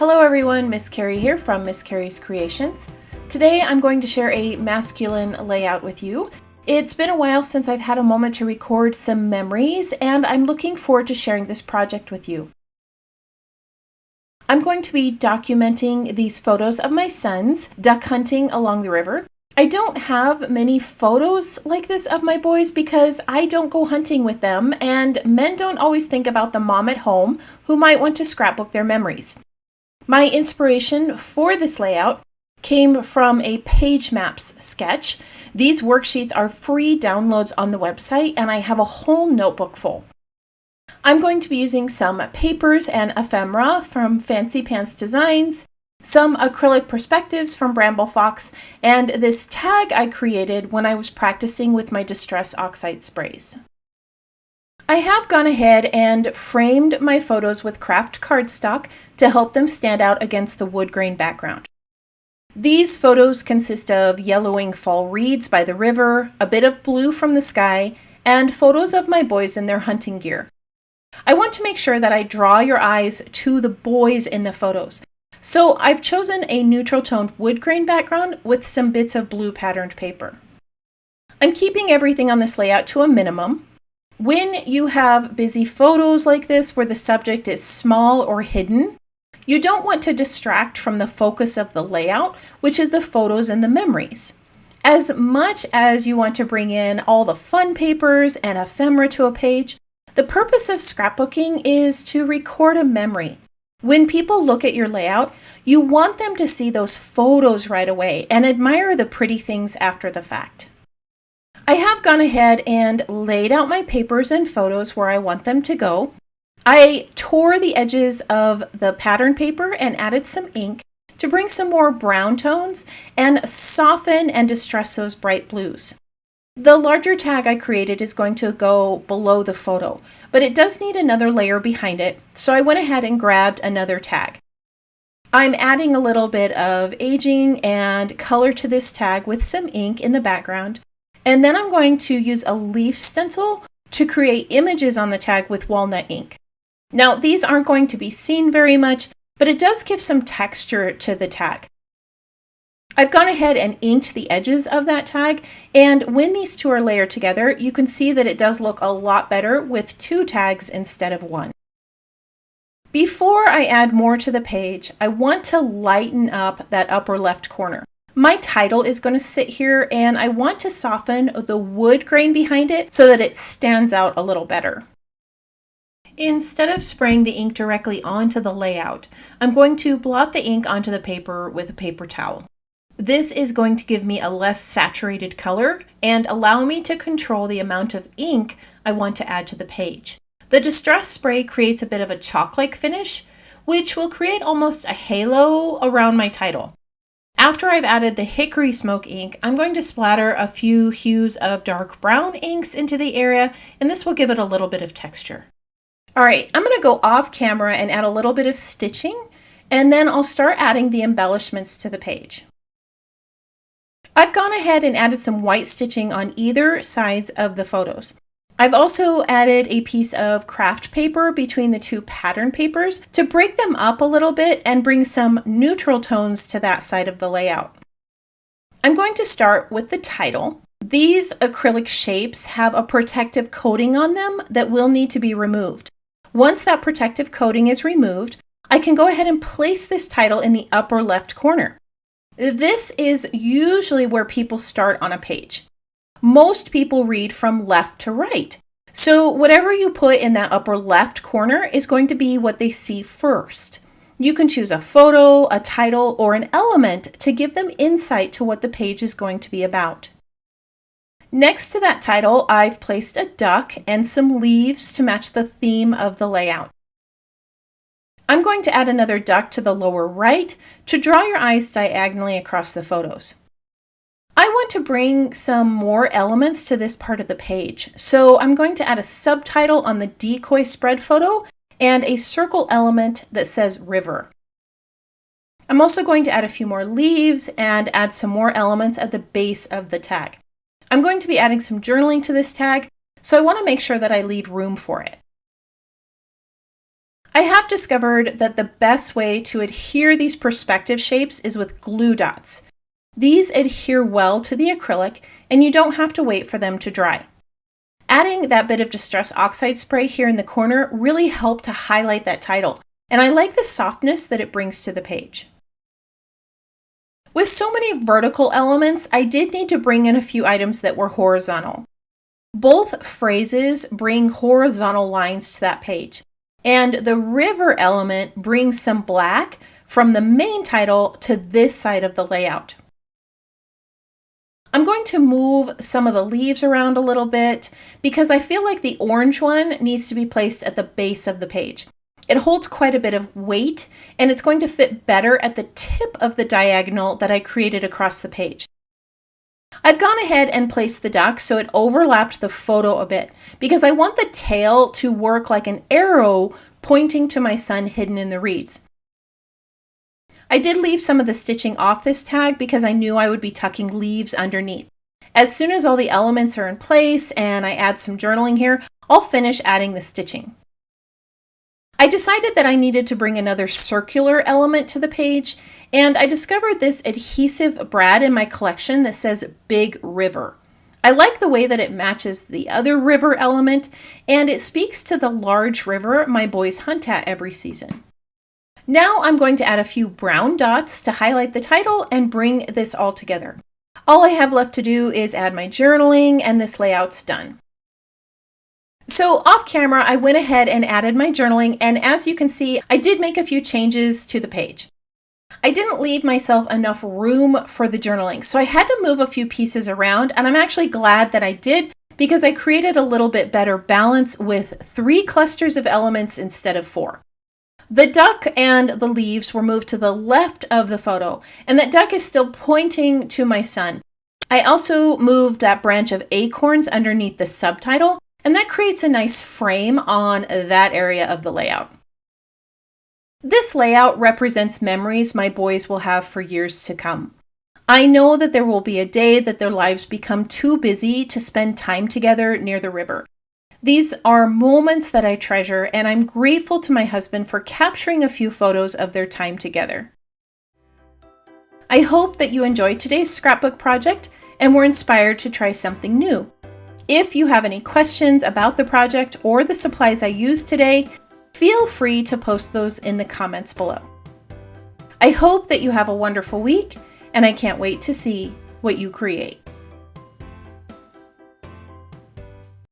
Hello everyone, Miss Carrie here from Miss Carrie's Creations. Today I'm going to share a masculine layout with you. It's been a while since I've had a moment to record some memories, and I'm looking forward to sharing this project with you. I'm going to be documenting these photos of my sons duck hunting along the river. I don't have many photos like this of my boys because I don't go hunting with them, and men don't always think about the mom at home who might want to scrapbook their memories. My inspiration for this layout came from a PageMaps sketch. These worksheets are free downloads on the website, and I have a whole notebook full. I'm going to be using some papers and ephemera from Fancy Pants Designs, some acrylic perspectives from Bramble Fox, and this tag I created when I was practicing with my Distress Oxide sprays. I have gone ahead and framed my photos with craft cardstock to help them stand out against the wood grain background. These photos consist of yellowing fall reeds by the river, a bit of blue from the sky, and photos of my boys in their hunting gear. I want to make sure that I draw your eyes to the boys in the photos. So I've chosen a neutral toned wood grain background with some bits of blue patterned paper. I'm keeping everything on this layout to a minimum. When you have busy photos like this where the subject is small or hidden, you don't want to distract from the focus of the layout, which is the photos and the memories. As much as you want to bring in all the fun papers and ephemera to a page, the purpose of scrapbooking is to record a memory. When people look at your layout, you want them to see those photos right away and admire the pretty things after the fact. I have gone ahead and laid out my papers and photos where I want them to go. I tore the edges of the pattern paper and added some ink to bring some more brown tones and soften and distress those bright blues. The larger tag I created is going to go below the photo, but it does need another layer behind it, so I went ahead and grabbed another tag. I'm adding a little bit of aging and color to this tag with some ink in the background. And then I'm going to use a leaf stencil to create images on the tag with walnut ink. Now, these aren't going to be seen very much, but it does give some texture to the tag. I've gone ahead and inked the edges of that tag, and when these two are layered together, you can see that it does look a lot better with two tags instead of one. Before I add more to the page, I want to lighten up that upper left corner. My title is going to sit here, and I want to soften the wood grain behind it so that it stands out a little better. Instead of spraying the ink directly onto the layout, I'm going to blot the ink onto the paper with a paper towel. This is going to give me a less saturated color and allow me to control the amount of ink I want to add to the page. The Distress spray creates a bit of a chalk-like finish, which will create almost a halo around my title. After I've added the hickory smoke ink, I'm going to splatter a few hues of dark brown inks into the area, and this will give it a little bit of texture. All right, I'm going to go off camera and add a little bit of stitching, and then I'll start adding the embellishments to the page. I've gone ahead and added some white stitching on either sides of the photos. I've also added a piece of craft paper between the two pattern papers to break them up a little bit and bring some neutral tones to that side of the layout. I'm going to start with the title. These acrylic shapes have a protective coating on them that will need to be removed. Once that protective coating is removed, I can go ahead and place this title in the upper left corner. This is usually where people start on a page. Most people read from left to right. So whatever you put in that upper left corner is going to be what they see first. You can choose a photo, a title, or an element to give them insight to what the page is going to be about. Next to that title, I've placed a duck and some leaves to match the theme of the layout. I'm going to add another duck to the lower right to draw your eyes diagonally across the photos. I want to bring some more elements to this part of the page, so I'm going to add a subtitle on the decoy spread photo and a circle element that says river. I'm also going to add a few more leaves and add some more elements at the base of the tag. I'm going to be adding some journaling to this tag, so I want to make sure that I leave room for it. I have discovered that the best way to adhere these perspective shapes is with glue dots. These adhere well to the acrylic, and you don't have to wait for them to dry. Adding that bit of Distress Oxide spray here in the corner really helped to highlight that title, and I like the softness that it brings to the page. With so many vertical elements, I did need to bring in a few items that were horizontal. Both phrases bring horizontal lines to that page, and the river element brings some black from the main title to this side of the layout. I'm going to move some of the leaves around a little bit because I feel like the orange one needs to be placed at the base of the page. It holds quite a bit of weight, and it's going to fit better at the tip of the diagonal that I created across the page. I've gone ahead and placed the duck so it overlapped the photo a bit because I want the tail to work like an arrow pointing to my son hidden in the reeds. I did leave some of the stitching off this tag because I knew I would be tucking leaves underneath. As soon as all the elements are in place and I add some journaling here, I'll finish adding the stitching. I decided that I needed to bring another circular element to the page, and I discovered this adhesive brad in my collection that says Big River. I like the way that it matches the other river element, and it speaks to the large river my boys hunt at every season. Now I'm going to add a few brown dots to highlight the title and bring this all together. All I have left to do is add my journaling, and this layout's done. So off camera, I went ahead and added my journaling, and as you can see, I did make a few changes to the page. I didn't leave myself enough room for the journaling, so I had to move a few pieces around, and I'm actually glad that I did because I created a little bit better balance with 3 clusters of elements instead of 4. The duck and the leaves were moved to the left of the photo, and that duck is still pointing to my son. I also moved that branch of acorns underneath the subtitle, and that creates a nice frame on that area of the layout. This layout represents memories my boys will have for years to come. I know that there will be a day that their lives become too busy to spend time together near the river. These are moments that I treasure, and I'm grateful to my husband for capturing a few photos of their time together. I hope that you enjoyed today's scrapbook project and were inspired to try something new. If you have any questions about the project or the supplies I used today, feel free to post those in the comments below. I hope that you have a wonderful week, and I can't wait to see what you create.